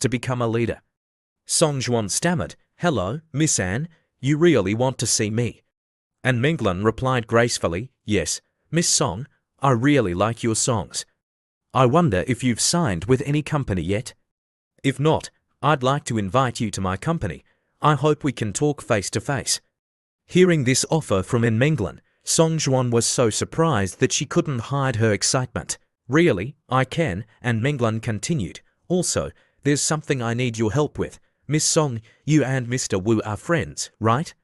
to become a leader. Song Juan stammered, "Hello, Miss Anne, you really want to see me?" And Menglan replied gracefully, "Yes, Miss Song, I really like your songs. I wonder if you've signed with any company yet? If not, I'd like to invite you to my company. I hope we can talk face to face." Hearing this offer from Menglan, Song Juan was so surprised that she couldn't hide her excitement. "Really, I can," and Menglan continued, "Also, there's something I need your help with. Miss Song, you and Mr. Wu are friends, right?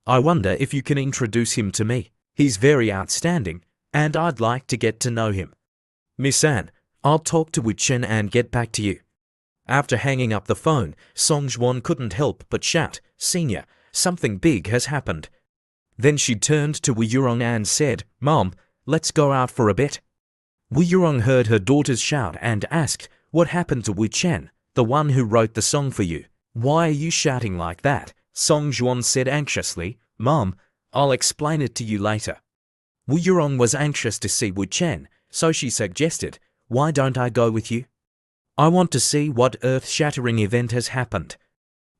I wonder if you can introduce him to me. He's very outstanding, and I'd like to get to know him. Miss Anne, I'll talk to Wu Chen and get back to you." After hanging up the phone, Song Juan couldn't help but shout, "Senior, something big has happened." Then she turned to Wu Yurong and said, "Mom, let's go out for a bit." Wu Yurong heard her daughter's shout and asked, "What happened to Wu Chen, the one who wrote the song for you? Why are you shouting like that?" Song Juan said anxiously, "Mom, I'll explain it to you later." Wu Yurong was anxious to see Wu Chen, so she suggested, "Why don't I go with you? I want to see what earth-shattering event has happened."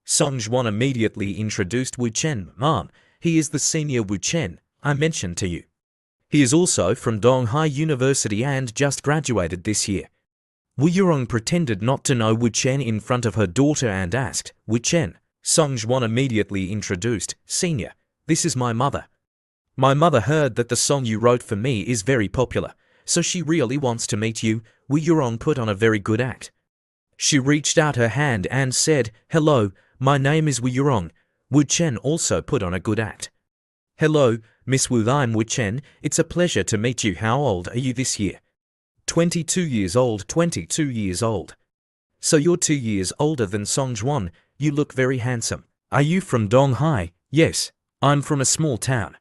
Song Juan immediately introduced Wu Chen. "Mom, he is the senior Wu Chen I mentioned to you. He is also from Donghai University and just graduated this year." Wu Yurong pretended not to know Wu Chen in front of her daughter and asked, "Wu Chen?" Song Juan immediately introduced, "Senior, this is my mother. My mother heard that the song you wrote for me is very popular, so she really wants to meet you." Wu Yurong put on a very good act. She reached out her hand and said, "Hello, my name is Wu Yurong." Wu Chen also put on a good act. "Hello, Miss Wu, I'm Wu Chen. It's a pleasure to meet you. How old are you this year?" 22 years old, 22 years old. So you're 2 years older than Song Juan. You look very handsome. Are you from Donghai? Yes, I'm from a small town.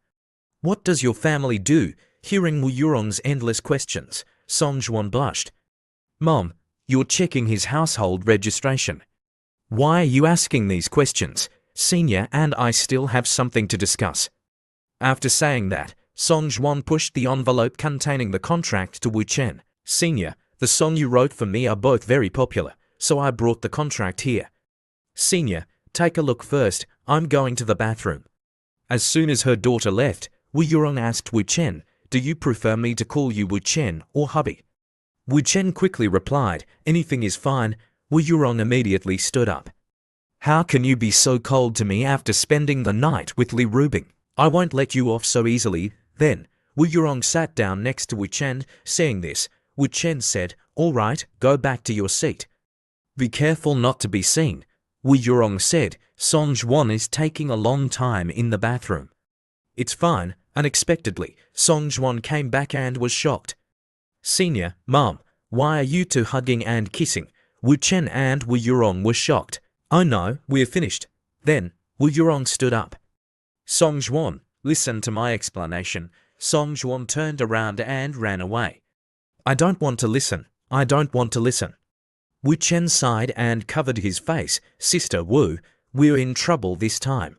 What does your family do? Hearing Wu Yurong's endless questions, Song Juan blushed. Mom, you're checking his household registration. Why are you asking these questions? Senior and I still have something to discuss. After saying that, Song Juan pushed the envelope containing the contract to Wu Chen. Senior, the song you wrote for me are both very popular, so I brought the contract here. Senior, take a look first, I'm going to the bathroom. As soon as her daughter left, Wu Yurong asked Wu Chen, "Do you prefer me to call you Wu Chen or hubby?" Wu Chen quickly replied, "Anything is fine." Wu Yurong immediately stood up. "How can you be so cold to me after spending the night with Li Rubing? I won't let you off so easily." Then, Wu Yurong sat down next to Wu Chen. Seeing this, Wu Chen said, "All right, go back to your seat. Be careful not to be seen." Wu Yurong said, "Song Juan is taking a long time in the bathroom." "It's fine." Unexpectedly, Song Juan came back and was shocked. "Senior, Mom, why are you two hugging and kissing?" Wu Chen and Wu Yurong were shocked. "Oh no, we're finished." Then, Wu Yurong stood up. "Song Juan, listen to my explanation." Song Juan turned around and ran away. "I don't want to listen. I don't want to listen." Wu Chen sighed and covered his face. "Sister Wu, we're in trouble this time.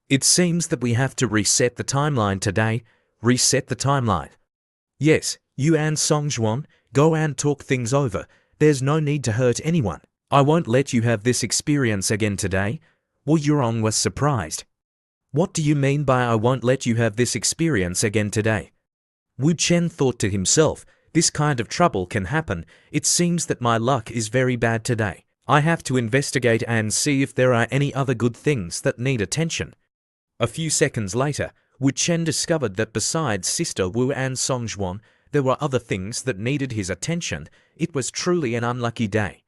It seems that we have to reset the timeline today." "Reset the timeline?" "Yes, you and Song Juan, go and talk things over. There's no need to hurt anyone. I won't let you have this experience again today." Wu Yurong was surprised. "What do you mean by I won't let you have this experience again today?" Wu Chen thought to himself, "This kind of trouble can happen. It seems that my luck is very bad today. I have to investigate and see if there are any other good things that need attention." A few seconds later, Wu Chen discovered that besides Sister Wu and Song Juan, there were other things that needed his attention. It was truly an unlucky day.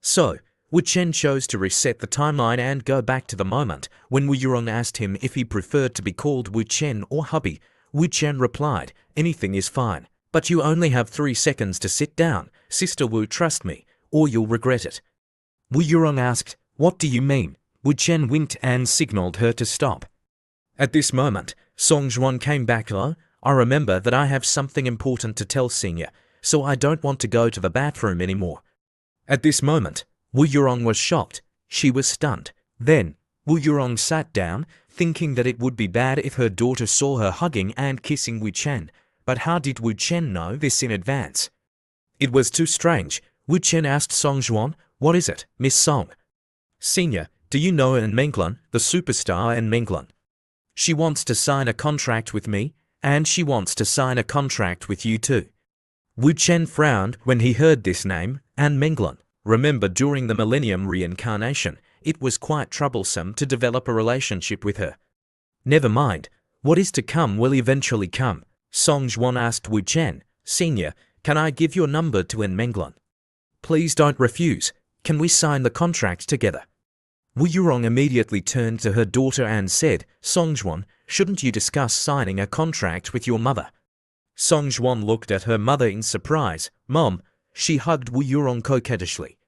So, Wu Chen chose to reset the timeline and go back to the moment when Wu Yurong asked him if he preferred to be called Wu Chen or hubby. Wu Chen replied, "Anything is fine, but you only have 3 seconds to sit down. Sister Wu, trust me, or you'll regret it." Wu Yurong asked, "What do you mean?" Wu Chen winked and signaled her to stop. At this moment, Song Juan came back. "Oh, I remember that I have something important to tell Senior, so I don't want to go to the bathroom anymore." At this moment, Wu Yurong was shocked. She was stunned. Then, Wu Yurong sat down, thinking that it would be bad if her daughter saw her hugging and kissing Wu Chen. But how did Wu Chen know this in advance? It was too strange. Wu Chen asked Song Juan, What is it, Miss Song? Senior, do you know An Menglan, the superstar An Menglan? She wants to sign a contract with me, and she wants to sign a contract with you too. Wu Chen frowned when he heard this name, An Menglan. Remember, during the Millennium reincarnation, it was quite troublesome to develop a relationship with her. Never mind, what is to come will eventually come. Song Juan asked Wu Chen, Senior, can I give your number to An Menglan? Please don't refuse. Can we sign the contract together? Wu Yurong immediately turned to her daughter and said, Song Juan, shouldn't you discuss signing a contract with your mother? Song Juan looked at her mother in surprise. Mom, she hugged Wu Yurong coquettishly.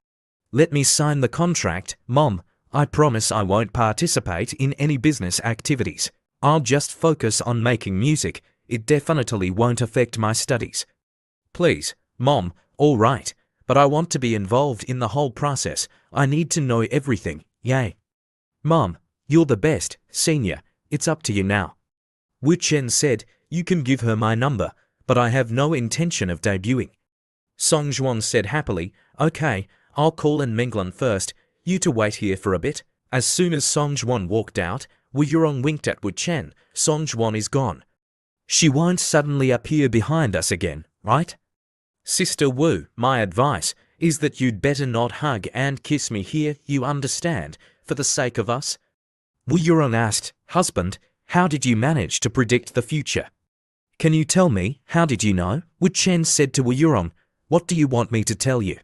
Let me sign the contract, Mom. I promise I won't participate in any business activities. I'll just focus on making music. It definitely won't affect my studies. Please, Mom, all right, but I want to be involved in the whole process. I need to know everything, yay. Mom, you're the best, Senior. It's up to you now. Wu Chen said, you can give her my number, but I have no intention of debuting. Song Juan said happily, okay, I'll call An Menglan first. You two wait here for a bit. As soon as Song Juan walked out, Wu Yurong winked at Wu Chen. Song Juan is gone. She won't suddenly appear behind us again, right? Sister Wu, my advice is that you'd better not hug and kiss me here, you understand, for the sake of us? Wu Yurong asked, Husband, how did you manage to predict the future? Can you tell me, how did you know? Wu Chen said to Wu Yurong, what do you want me to tell you?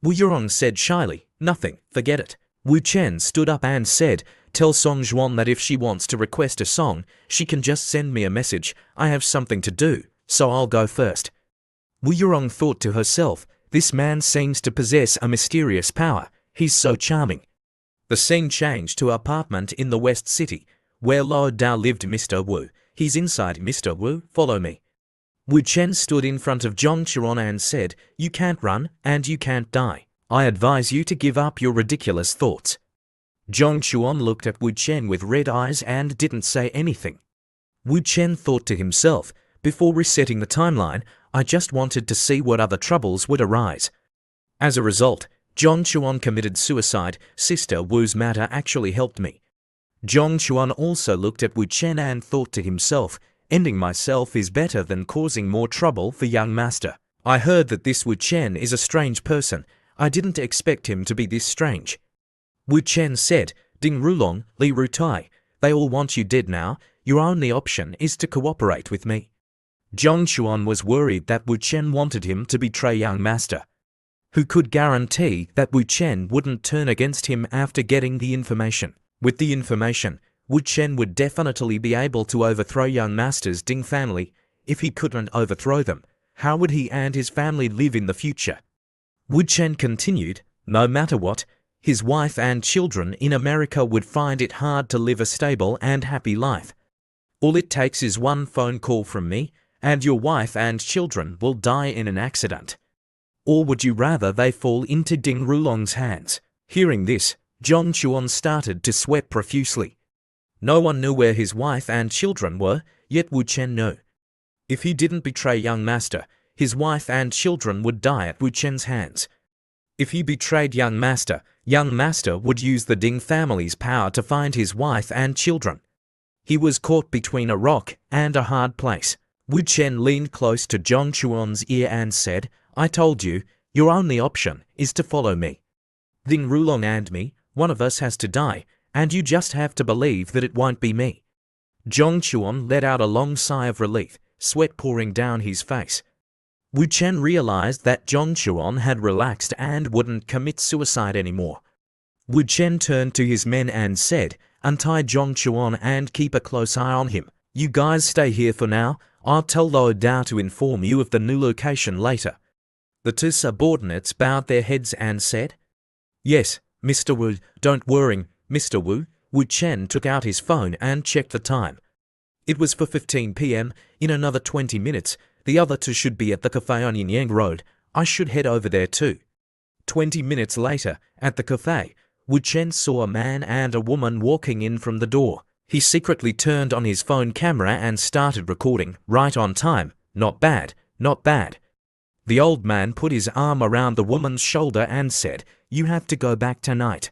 Wu Yurong said shyly, nothing, forget it. Wu Chen stood up and said, tell Song Juan that if she wants to request a song, she can just send me a message. I have something to do, so I'll go first. Wu Yurong thought to herself, this man seems to possess a mysterious power. He's so charming. The scene changed to an apartment in the West City, where Lo Dao lived. Mr. Wu, he's inside. Mr. Wu, follow me. Wu Chen stood in front of Zhong Chuan and said, you can't run and you can't die. I advise you to give up your ridiculous thoughts. Zhong Chuan looked at Wu Chen with red eyes and didn't say anything. Wu Chen thought to himself, before resetting the timeline, I just wanted to see what other troubles would arise. As a result, Zhong Chuan committed suicide. Sister Wu's matter actually helped me. Zhong Chuan also looked at Wu Chen and thought to himself, ending myself is better than causing more trouble for young master. I heard that this Wu Chen is a strange person. I didn't expect him to be this strange. Wu Chen said, Ding Rulong, Li Rutai, they all want you dead now. Your only option is to cooperate with me. Zhong Chuan was worried that Wu Chen wanted him to betray young master. Who could guarantee that Wu Chen wouldn't turn against him after getting the information? With the information, Wu Chen would definitely be able to overthrow young master's Ding family. If he couldn't overthrow them, how would he and his family live in the future? Wu Chen continued, no matter what, his wife and children in America would find it hard to live a stable and happy life. All it takes is one phone call from me, and your wife and children will die in an accident. Or would you rather they fall into Ding Rulong's hands? Hearing this, Zhong Chuan started to sweat profusely. No one knew where his wife and children were, yet Wu Chen knew. If he didn't betray young master, his wife and children would die at Wu Chen's hands. If he betrayed young master would use the Ding family's power to find his wife and children. He was caught between a rock and a hard place. Wu Chen leaned close to Zhong Chuan's ear and said, I told you, your only option is to follow me. Ding Rulong and me, one of us has to die, and you just have to believe that it won't be me. Zhong Chuan let out a long sigh of relief, sweat pouring down his face. Wu Chen realized that Zhong Chuan had relaxed and wouldn't commit suicide anymore. Wu Chen turned to his men and said, untie Zhong Chuan and keep a close eye on him. You guys stay here for now. I'll tell Lo Dao to inform you of the new location later. The two subordinates bowed their heads and said, yes, Mr. Wu, don't worry, Mr. Wu. Wu Chen took out his phone and checked the time. It was 4:15 p.m. In another 20 minutes, the other two should be at the cafe on Yin Yang Road. I should head over there too. 20 minutes later, at the cafe, Wu Chen saw a man and a woman walking in from the door. He secretly turned on his phone camera and started recording, right on time. Not bad, not bad. The old man put his arm around the woman's shoulder and said, "You have to go back tonight.